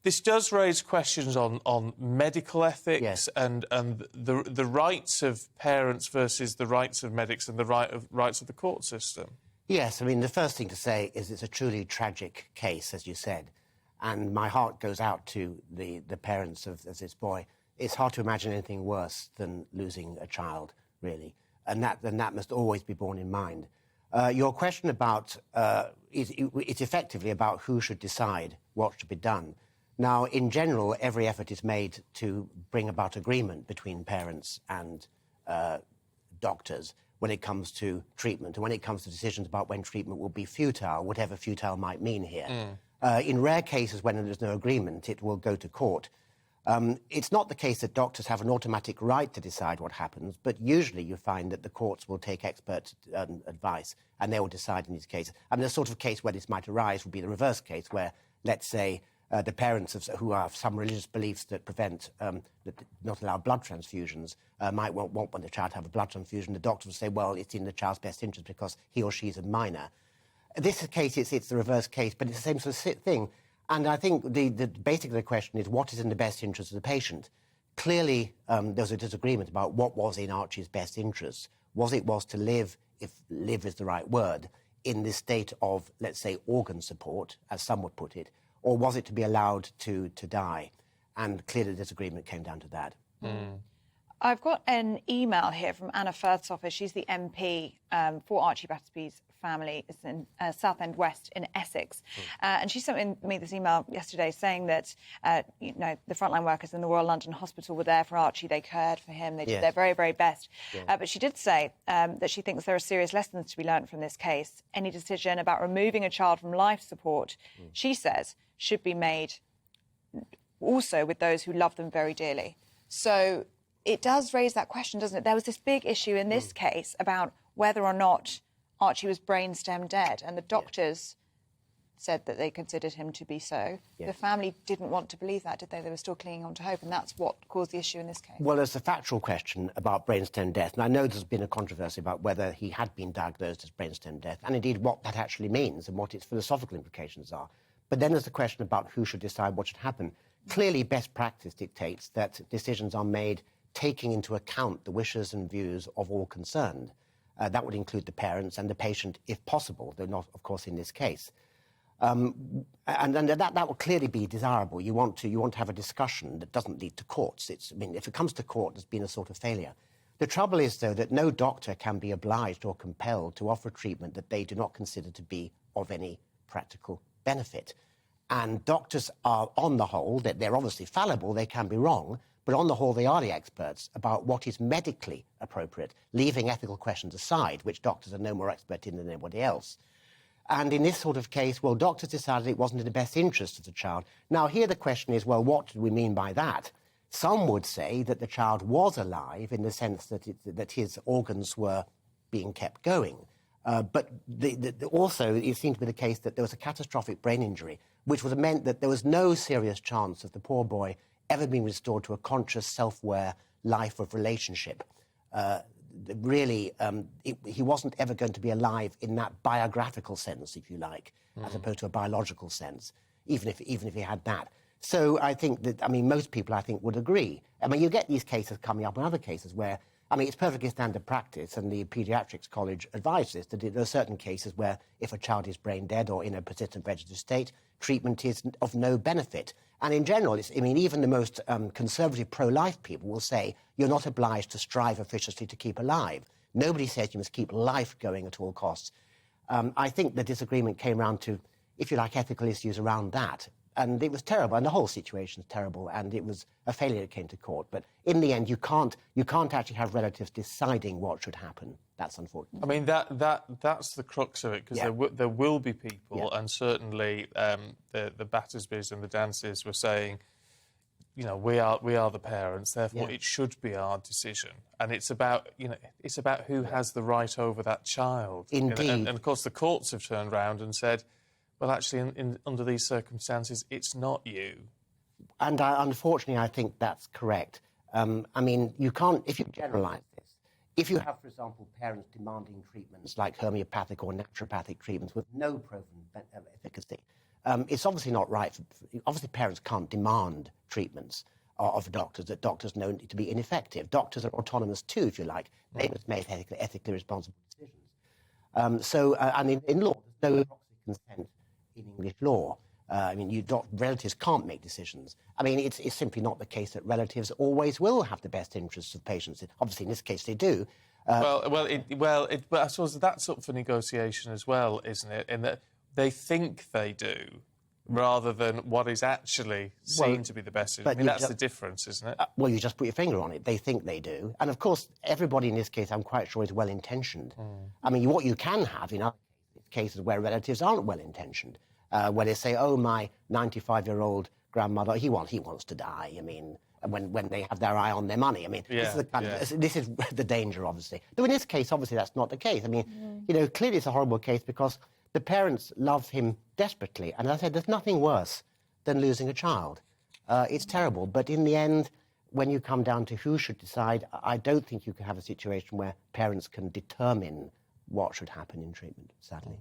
This does raise questions on medical ethics, yes, and the rights of parents versus the rights of medics and the rights of the court system. Yes, I mean, the first thing to say is it's a truly tragic case, as you said, and my heart goes out to the parents of this boy. It's hard to imagine anything worse than losing a child, really, and that must always be borne in mind. Your question about it's effectively about who should decide what should be done. Now, in general, every effort is made to bring about agreement between parents and doctors when it comes to treatment and when it comes to decisions about when treatment will be futile, whatever futile might mean here. In rare cases when there's no agreement, it will go to court. It's not the case that doctors have an automatic right to decide what happens, but usually you find that the courts will take expert advice and they will decide in these cases. I mean, the sort of case where this might arise would be the reverse case, where, let's say, the parents who have some religious beliefs that prevent, that not allow blood transfusions, might want the child to have a blood transfusion. The doctor will say, well, it's in the child's best interest because he or she is a minor. In this case, it's the reverse case, but it's the same sort of thing. And I think basically the question is, what is in the best interest of the patient? Clearly, there was a disagreement about what was in Archie's best interest. Was to live, if live is the right word, in this state of, let's say, organ support, as some would put it, or was it to be allowed to die? And clearly the disagreement came down to that. I've got an email here from Anna Firth's office. She's the MP for Archie Battersbee's family. It's in Southend West in Essex. And she sent me this email yesterday saying that, the frontline workers in the Royal London Hospital were there for Archie. They cared for him. They did their very, very best. But she did say that she thinks there are serious lessons to be learnt from this case. Any decision about removing a child from life support, she says, should be made also with those who love them very dearly. So it does raise that question, doesn't it? There was this big issue in this case about whether or not Archie was brainstem dead, and the doctors said that they considered him to be so. The family didn't want to believe that, did they? They were still clinging on to hope, and that's what caused the issue in this case. Well, there's a factual question about brainstem death, and I know there's been a controversy about whether he had been diagnosed as brainstem death, and indeed what that actually means and what its philosophical implications are. But then there's the question about who should decide what should happen. Clearly, best practice dictates that decisions are made taking into account the wishes and views of all concerned. That would include the parents and the patient, if possible, though not, of course, in this case. And that would clearly be desirable. You want to have a discussion that doesn't lead to courts. If it comes to court, there's been a sort of failure. The trouble is, though, that no doctor can be obliged or compelled to offer treatment that they do not consider to be of any practical benefit. And doctors are, on the whole, that they're obviously fallible, they can be wrong, but on the whole, they are the experts about what is medically appropriate, leaving ethical questions aside, which doctors are no more expert in than anybody else. And in this sort of case, well, doctors decided it wasn't in the best interest of the child. Now, here the question is, well, what do we mean by that? Some would say that the child was alive in the sense that his organs were being kept going. But also, it seemed to be the case that there was a catastrophic brain injury, which meant that there was no serious chance of the poor boy ever being restored to a conscious, self-aware life of relationship. He wasn't ever going to be alive in that biographical sense, if you like, as opposed to a biological sense, even if he had that. So I think that, most people, I think, would agree. You get these cases coming up and other cases where, it's perfectly standard practice, and the Paediatrics College advised this, that there are certain cases where if a child is brain dead or in a persistent vegetative state, treatment is of no benefit. And in general, even the most conservative pro-life people will say you're not obliged to strive officiously to keep alive. Nobody says you must keep life going at all costs. I think the disagreement came around to, if you like, ethical issues around that. And it was terrible, and the whole situation is terrible, and it was a failure that came to court. But in the end, you can't actually have relatives deciding what should happen. That's unfortunate. That's the crux of it, because there will be people, and certainly the Battersbees and the Dances were saying, we are the parents, therefore it should be our decision. And it's about who has the right over that child. Indeed. And of course, the courts have turned around and said, well, actually, under these circumstances, it's not you. And unfortunately, I think that's correct. You can't, if you generalise this, if you have, for example, parents demanding treatments like homeopathic or naturopathic treatments with no proven efficacy, It's obviously not right. Obviously, parents can't demand treatments of doctors that doctors know to be ineffective. Doctors are autonomous too, if you like. They must make ethically responsible decisions. And in law, there's no proxy consent in English law. I mean, relatives can't make decisions. I mean, it's simply not the case that relatives always will have the best interests of patients. Obviously, in this case, they do. But I suppose that's up for negotiation as well, isn't it? In that they think they do, rather than what is actually seen to be the best. I mean, that's the difference, isn't it? Well, you just put your finger on it. They think they do. And, of course, everybody in this case, I'm quite sure, is well-intentioned. I mean, what you can have in other cases where relatives aren't well-intentioned, where they say, oh, my 95-year-old grandmother, he wants to die. I mean, when they have their eye on their money. I mean, this is the danger, obviously. Though in this case, obviously, that's not the case. I mean, clearly it's a horrible case because the parents love him desperately. And as I said, there's nothing worse than losing a child. It's terrible. But in the end, when you come down to who should decide, I don't think you can have a situation where parents can determine what should happen in treatment, sadly.